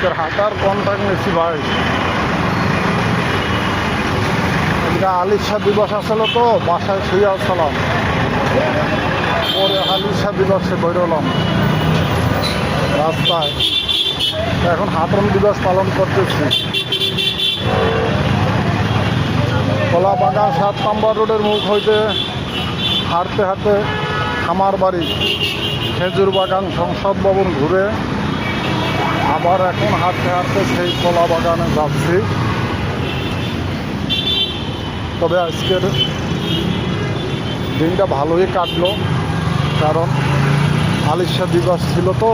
আজকের হাঁটার কন্ট্রাক্ট নিয়েছি ভাই। আজকে আলিশা দিবস আসলো তো, বাসায় শুয়ে আসলাম, পরে আলিশা দিবসে বেরোলাম রাস্তায়। এখন হাঁটন দিবস পালন করতেছি। কলাবাগান 7 নম্বর রোডের মুখ হইতে হাঁটতে হাঁটতে খামার বাড়ি, খেজুর বাগান, সংসদ ভবন ঘুরে আবার এখন হাঁটতে হাঁটতে সেই কলা বাগানে যাচ্ছি। তবে আজকের দিনটা ভালোই কাটলো, কারণ আলিশা দিবস ছিল তো,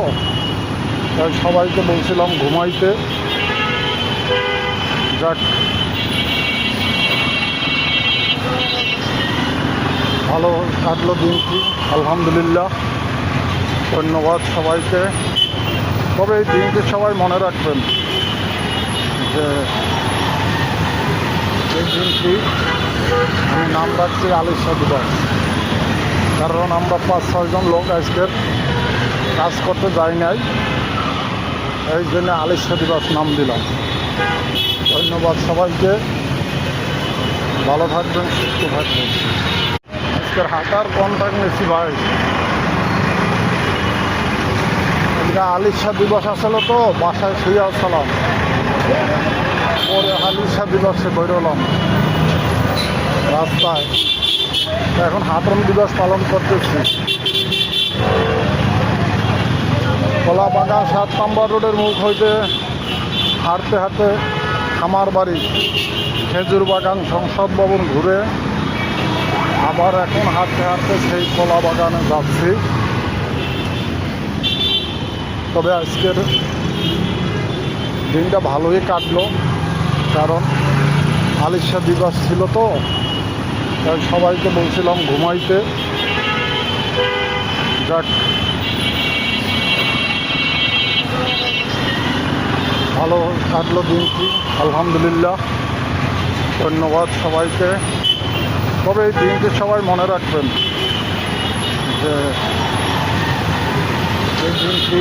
তাই সবাইকে বলছিলাম ঘুমাইতে। যাক, ভালো কাটলো দিনটি, আলহামদুলিল্লাহ। ধন্যবাদ সবাইকে। তবে এই দিনটি সবাই মনে রাখবেন যে এই দিনটি আমি নাম রাখছি আলিশা দিবস, কারণ আমরা 5-6 জন লোক আজকের কাজ করতে যাই নাই, এই জন্য আলিশা দিবস নাম দিলাম। ধন্যবাদ সবাইকে, ভালো থাকবেন, সুস্থ থাকবেন। আজকের হাঁটার কন্ট্রাক্ট নিয়েছি ভাই। আজকে আলিশা দিবস আসলো তো, বাসায় শুয়ে আসলাম, পরে আলিশা দিবসে বেরোলাম রাস্তায়। এখন হাঁটন দিবস পালন করতেছি। কলাবাগান 7 নম্বর রোডের মুখ হইতে হাঁটতে হাঁটতে খামার বাড়ি, খেজুর বাগান, সংসদ ভবন ঘুরে আবার এখন হাঁটতে হাঁটতে সেই কলা বাগানে যাচ্ছি। তবে আজকের দিনটা ভালোই কাটলো, কারণ আলিশা দিবস ছিল তো, তাই সবাইকে বলছিলাম ঘুমাইতে। যাক, ভালো কাটলো দিনটি, আলহামদুলিল্লাহ। ধন্যবাদ সবাইকে। তবে এই দিনটি সবাই মনে রাখবেন যে এই দিনটি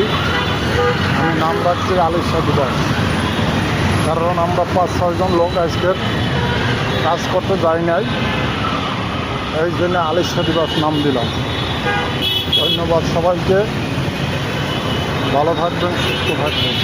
আমি নাম রাখছি আলিশা দিবস, কারণ আমরা 5-6 জন লোক আজকের কাজ করতে যাই নাই, এই জন্য আলিশা দিবস নাম দিলাম। ধন্যবাদ সবাইকে, ভালো থাকবেন, সুস্থ থাকবেন।